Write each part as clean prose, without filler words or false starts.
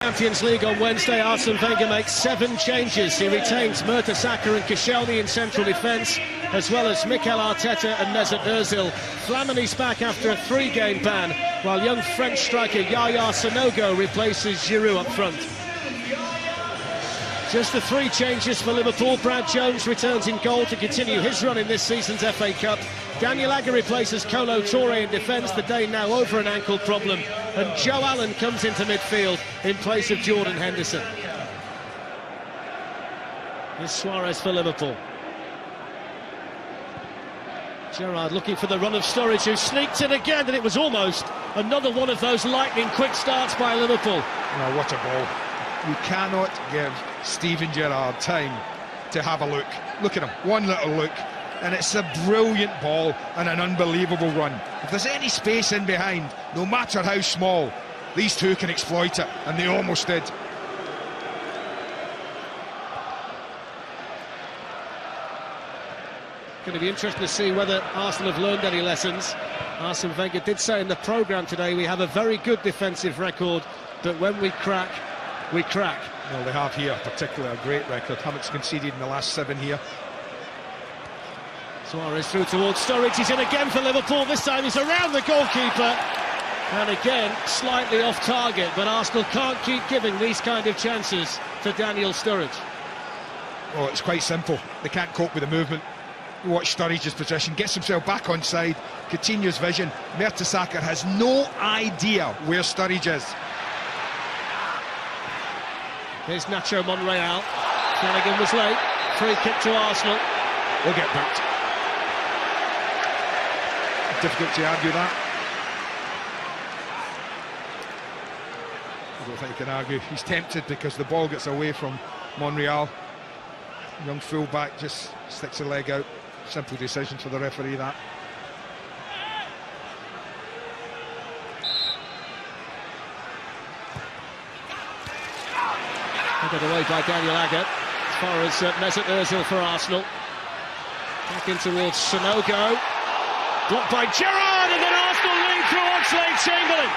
Champions League on Wednesday, Arsene Wenger makes 7 changes. He retains Mertesacker and Koscielny in central defence, as well as Mikel Arteta and Mesut Ozil. Flamini's back after a 3-game ban, while young French striker Yaya Sanogo replaces Giroud up front. Just the 3 changes for Liverpool. Brad Jones returns in goal to continue his run in this season's FA Cup. Daniel Agger replaces Kolo Touré in defence, the day now over an ankle problem. And Joe Allen comes into midfield in place of Jordan Henderson. Here's Suarez for Liverpool. Gerrard looking for the run of Sturridge, who sneaked in again, and it was almost another one of those lightning quick starts by Liverpool. Oh, what a ball. You cannot give Steven Gerrard time to have a look. Look at him, one little look, and it's a brilliant ball and an unbelievable run. If there's any space in behind, no matter how small, these two can exploit it, and they almost did. Going to be interesting to see whether Arsenal have learned any lessons. Arsene Wenger did say in the programme today, we have a very good defensive record, but when we crack, we crack. Well, they have here, particularly a great record. Haven't conceded in the last 7 here. Suarez through towards Sturridge. He's in again for Liverpool. This time he's around the goalkeeper. And again, slightly off target. But Arsenal can't keep giving these kind of chances to Daniel Sturridge. Oh, it's quite simple. They can't cope with the movement. You watch Sturridge's position, gets himself back on side, continues vision. Mertesacker has no idea where Sturridge is. Here's Nacho Monreal. Flanagan was late. Free kick to Arsenal. We'll get booked. Difficult to argue that. I don't think you can argue. He's tempted because the ball gets away from Monreal. Young full-back just sticks a leg out. Simple decision for the referee, that. Headed away by Daniel Agger. As far as Mesut Ozil for Arsenal. Back in towards Sanogo. Blocked by Gerrard, and then Arsenal lead through Oxlade-Chamberlain.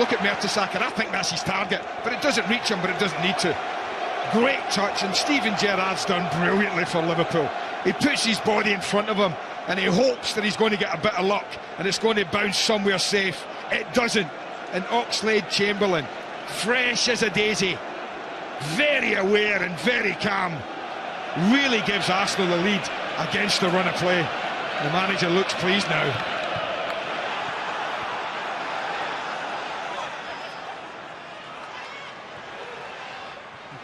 Look at Mertesacker, I think that's his target, but it doesn't reach him, but it doesn't need to. Great touch, and Steven Gerrard's done brilliantly for Liverpool. He puts his body in front of him, and he hopes that he's going to get a bit of luck, and it's going to bounce somewhere safe. It doesn't, and Oxlade-Chamberlain, fresh as a daisy, very aware and very calm, really gives Arsenal the lead against the run of play. The manager looks pleased now.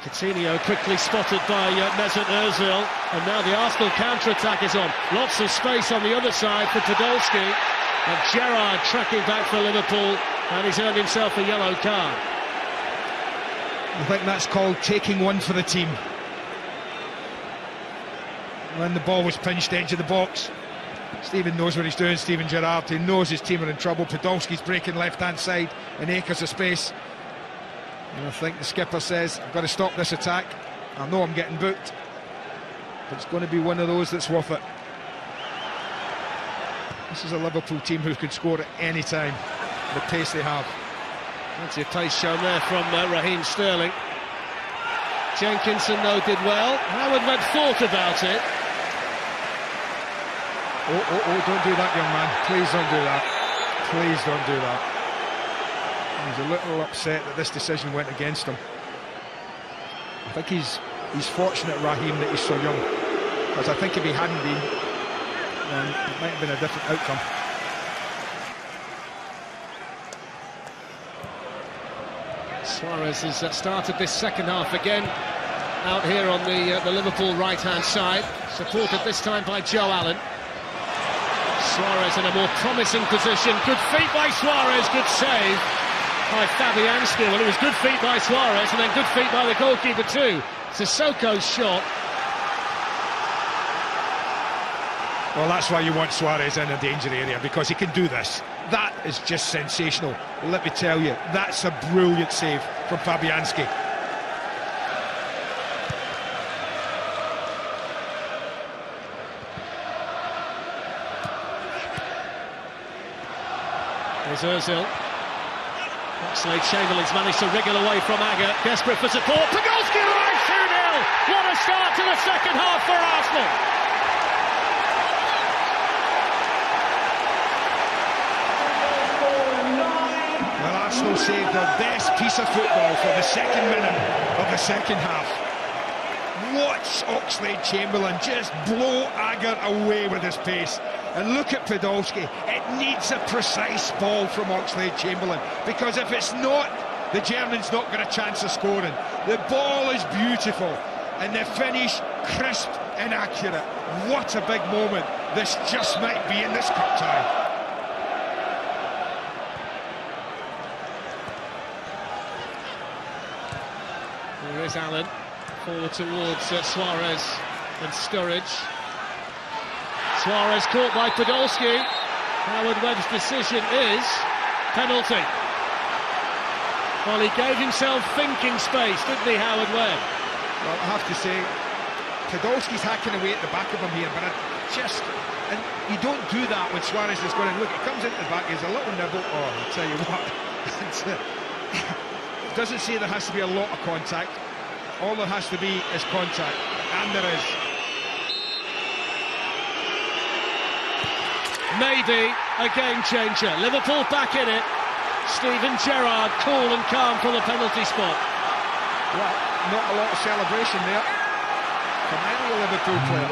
Coutinho quickly spotted by Mesut Ozil, and now the Arsenal counter-attack is on. Lots of space on the other side for Podolski, and Gerrard tracking back for Liverpool, and he's earned himself a yellow card. I think that's called taking one for the team. When the ball was pinched edge of the box, Steven knows what he's doing, Steven Gerrard. He knows his team are in trouble. Podolski's breaking left-hand side in acres of space. And I think the skipper says, I've got to stop this attack. I know I'm getting booked, but it's going to be one of those that's worth it. This is a Liverpool team who can score at any time, the pace they have. Plenty of pace shown there from Raheem Sterling. Jenkinson, though, did well. Howard had thought about it. Oh, don't do that, young man. Please don't do that. Please don't do that. He's a little upset that this decision went against him. I think he's fortunate, Raheem, that he's so young, because I think if he hadn't been, then it might have been a different outcome. Suarez has started this second half again out here on the Liverpool right-hand side, supported this time by Joe Allen. Suarez in a more promising position. Good feet by Suarez, good save by Fabianski. Well, it was good feet by Suarez and then good feet by the goalkeeper too. Sissoko's shot. Well, that's why you want Suarez in a danger area, because he can do this. That is just sensational. Let me tell you, that's a brilliant save from Fabianski. There's Ozil. Oxlade-Chamberlain's managed to wriggle away from Agger, desperate for support. Podolski arrives 2-0! What a start to the second half for Arsenal! Well, Arsenal saved their best piece of football for the second minute of the second half. Watch Oxlade-Chamberlain just blow Agger away with his pace. And look at Podolski. It needs a precise ball from Oxlade-Chamberlain, because if it's not, the Germans not got a chance of scoring. The ball is beautiful and the finish crisp and accurate. What a big moment this just might be in this cup tie. Here is Allen, forward towards Suarez and Sturridge. Suarez caught by Podolski. Howard Webb's decision is penalty. Well, he gave himself thinking space, didn't he, Howard Webb? Well, I have to say, Podolski's hacking away at the back of him here, but and you don't do that when Suarez is going to look. It comes into the back, there's a little nibble. Oh, I'll tell you what. It doesn't say there has to be a lot of contact. All there has to be is contact, and there is. Maybe a game changer. Liverpool back in it. Steven Gerrard cool and calm from the penalty spot. Well, not a lot of celebration there from any Liverpool player.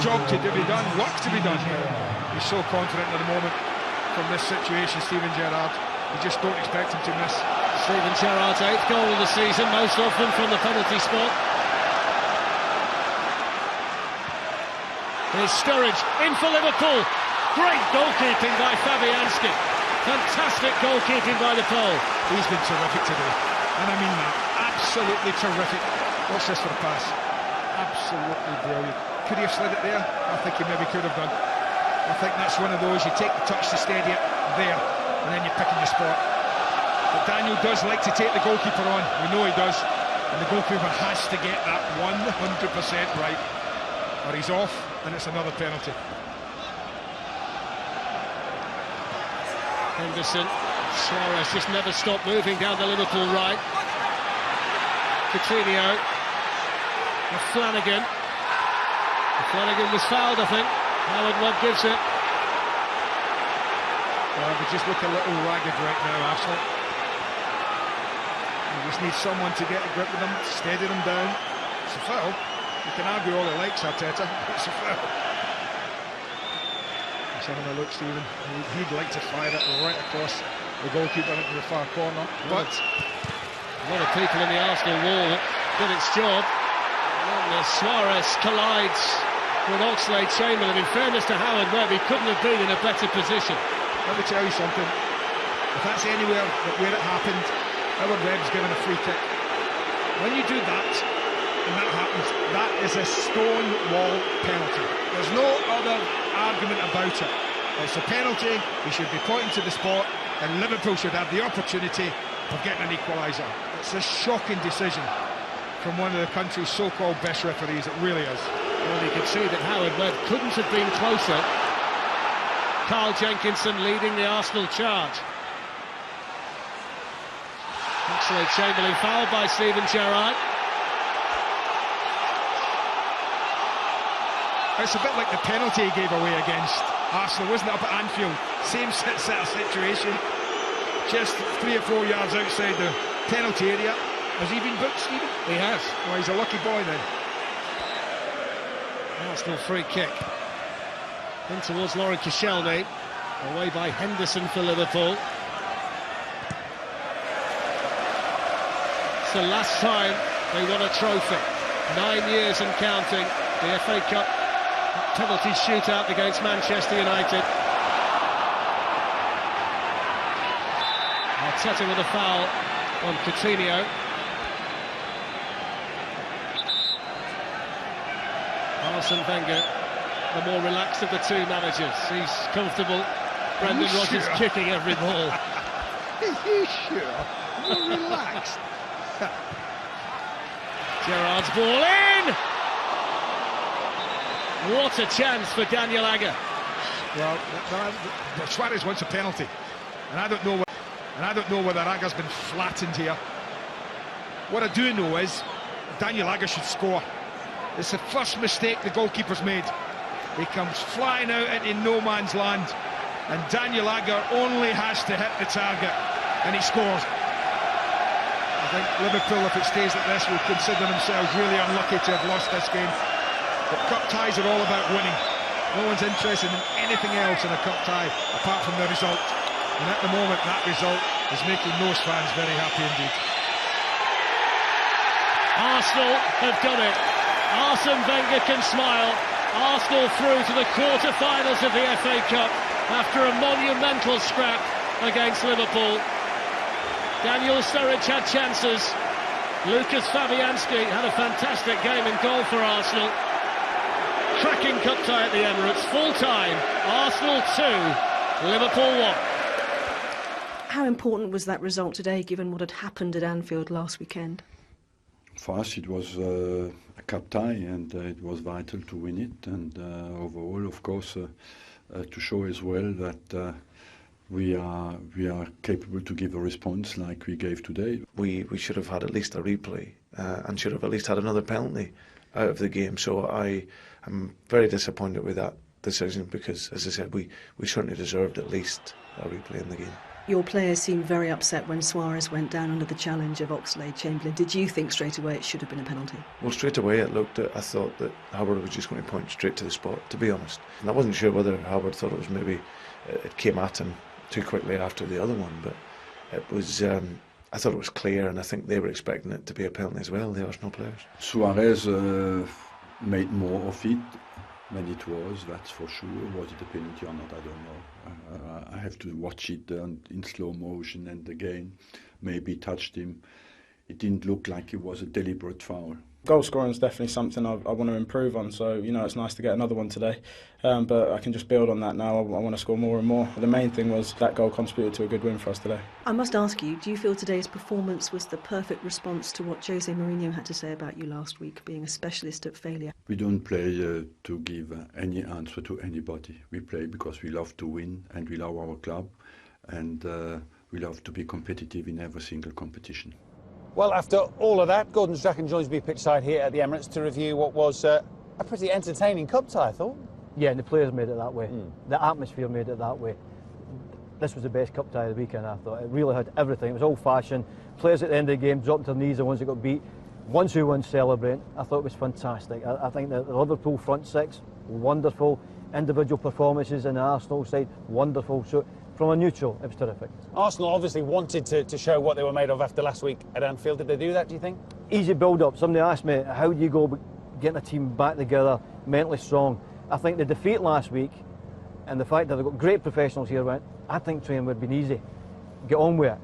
Job to be done, work to be done. He's so confident at the moment from this situation, Steven Gerrard. You just don't expect him to miss. Steven Gerrard's 8th goal of the season, most often from the penalty spot. Here's Sturridge in for Liverpool. Great goalkeeping by Fabianski. Fantastic goalkeeping by the Pole. He's been terrific today, and I mean that. Absolutely terrific. What's this for a pass? Absolutely brilliant. Could he have slid it there? I think he maybe could have done. I think that's one of those, you take the touch to steady it there, and then you're picking your spot. But Daniel does like to take the goalkeeper on. We know he does. And the goalkeeper has to get that 100% right, or he's off, and it's another penalty. Henderson, Suarez just never stopped moving down the Liverpool right. Coutinho, Flanagan. Flanagan was fouled, I think. Howard Webb gives it. Well, they just look a little ragged right now, Arsenal. You just need someone to get a grip of them, steady them down. It's a foul. You can argue all he likes, Arteta. It's a foul. Having a look, Stephen. He'd like to fire it right across the goalkeeper into the far corner, but a lot of people in the Arsenal wall did its job. And Suarez collides with Oxlade-Chamberlain. In fairness to Howard Webb, he couldn't have been in a better position. Let me tell you something. If that's anywhere where it happened, Howard Webb's given a free kick. When you do that, and that happens, that is a stone wall penalty. There's no other argument about it. It's a penalty, he should be pointing to the spot, and Liverpool should have the opportunity of getting an equaliser. It's a shocking decision from one of the country's so-called best referees, it really is. Well, you can see that Howard Webb couldn't have been closer. Carl Jenkinson leading the Arsenal charge. Oxlade-Chamberlain fouled by Steven Gerrard. It's a bit like the penalty he gave away against Arsenal, wasn't it, up at Anfield? Same set of situation, just 3 or 4 yards outside the penalty area. Has he been booked, Stephen? He has. Well, he's a lucky boy then. Arsenal free kick. In towards Laurent Koscielny. Away by Henderson for Liverpool. It's the last time they won a trophy. 9 years and counting. The FA Cup penalty shootout against Manchester United. Arteta with a foul on Coutinho. Arsene Wenger, the more relaxed of the two managers. He's comfortable. Brendan Rodgers kicking every ball. Are you sure? More relaxed. Gerrard's ball in! What a chance for Daniel Agger. Well, Suarez wants a penalty. And I don't know whether Agger's been flattened here. What I do know is Daniel Agger should score. It's the first mistake the goalkeeper's made. He comes flying out into no man's land, and Daniel Agger only has to hit the target, and he scores. I think Liverpool, if it stays like this, will consider themselves really unlucky to have lost this game. But cup ties are all about winning. No one's interested in anything else in a cup tie apart from the result. And at the moment, that result is making most fans very happy indeed. Arsenal have done it. Arsene Wenger can smile. Arsenal through to the quarter-finals of the FA Cup after a monumental scrap against Liverpool. Daniel Sturridge had chances. Lucas Fabianski had a fantastic game in goal for Arsenal. Cracking cup tie at the Emirates, full time. Arsenal 2, Liverpool 1. How important was that result today, given what had happened at Anfield last weekend? For us, it was a cup tie, and it was vital to win it. And overall, of course, to show as well that we are capable to give a response like we gave today. We should have had at least a replay and should have at least had another penalty out of the game. So I am very disappointed with that decision because, as I said, we certainly deserved at least a replay in the game. Your players seemed very upset when Suarez went down under the challenge of Oxlade-Chamberlain. Did you think straight away it should have been a penalty? Well, straight away I thought that Howard was just going to point straight to the spot, to be honest. And I wasn't sure whether Howard thought it was maybe it came at him too quickly after the other one, but it was. I thought it was clear, and I think they were expecting it to be a penalty as well, the Arsenal players. Suarez made more of it than it was, that's for sure. Was it a penalty or not, I don't know. I have to watch it in slow motion, and again, maybe it touched him. It didn't look like it was a deliberate foul. Goal scoring is definitely something I want to improve on, so it's nice to get another one today, but I can just build on that now. I want to score more and more. The main thing was that goal contributed to a good win for us today. I must ask you, do you feel today's performance was the perfect response to what Jose Mourinho had to say about you last week, being a specialist at failure? We don't play to give any answer to anybody. We play because we love to win and we love our club, and we love to be competitive in every single competition. Well, after all of that, Gordon Strachan joins me pitchside here at the Emirates to review what was a pretty entertaining cup tie, I thought. Yeah, and the players made it that way. The atmosphere made it that way. This was the best cup tie of the weekend, I thought. It really had everything. It was old-fashioned. Players at the end of the game dropped their knees, the ones that got beat. Ones who won celebrating. I thought it was fantastic. I think that the Liverpool front six, wonderful. Individual performances in the Arsenal side, wonderful. So, from a neutral, it was terrific. Arsenal obviously wanted to show what they were made of after last week at Anfield. Did they do that, do you think? Easy build-up. Somebody asked me, how do you go getting a team back together, mentally strong? I think the defeat last week and the fact that they've got great professionals here, I think training would have been easy. Get on with it.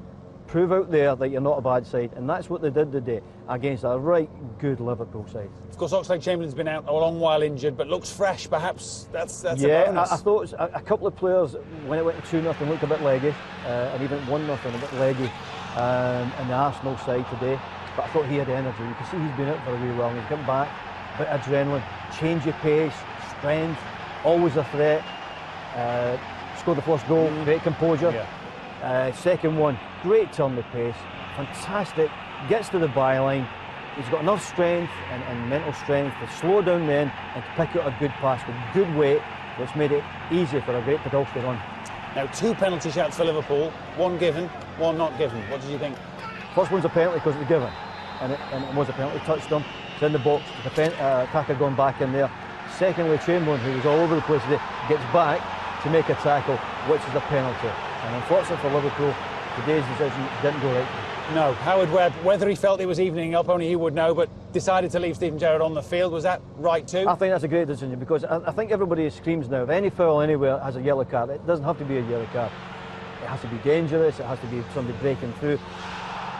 Prove out there that you're not a bad side, and that's what they did today against a right good Liverpool side. Of course, Oxlade-Chamberlain's been out a long while injured, but looks fresh. Perhaps that's a bonus. I thought a couple of players, when it went to 2-0, looked a bit leggy, and even 1-0, a bit leggy in the Arsenal side today. But I thought he had energy. You can see he's been out for a wee while. He's come back, a bit of adrenaline, change of pace, strength, always a threat. Scored the first goal, great composure. Second one, great turn of pace, fantastic, gets to the byline. He's got enough strength and mental strength to slow down then and to pick out a good pass with good weight, which made it easy for a great Podolski run. Now, 2 penalty shots for Liverpool, 1 given, 1 not given. What did you think? First one's a penalty because it's given, and it was a penalty, touched him, it's in the box, the attacker going back in there. Secondly, Chamberlain, who was all over the place today, gets back to make a tackle, which is a penalty. And unfortunately for Liverpool, today's decision didn't go right. No, Howard Webb, whether he felt it was evening up, only he would know, but decided to leave Steven Gerrard on the field. Was that right too? I think that's a great decision, because I think everybody screams now, if any foul anywhere has a yellow card, it doesn't have to be a yellow card. It has to be dangerous, it has to be somebody breaking through.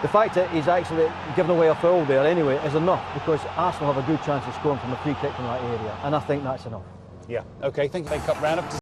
The fact that he's actually given away a foul there anyway is enough, because Arsenal have a good chance of scoring from a free kick from that area, and I think that's enough. Yeah, OK, thank you. Cup round-up.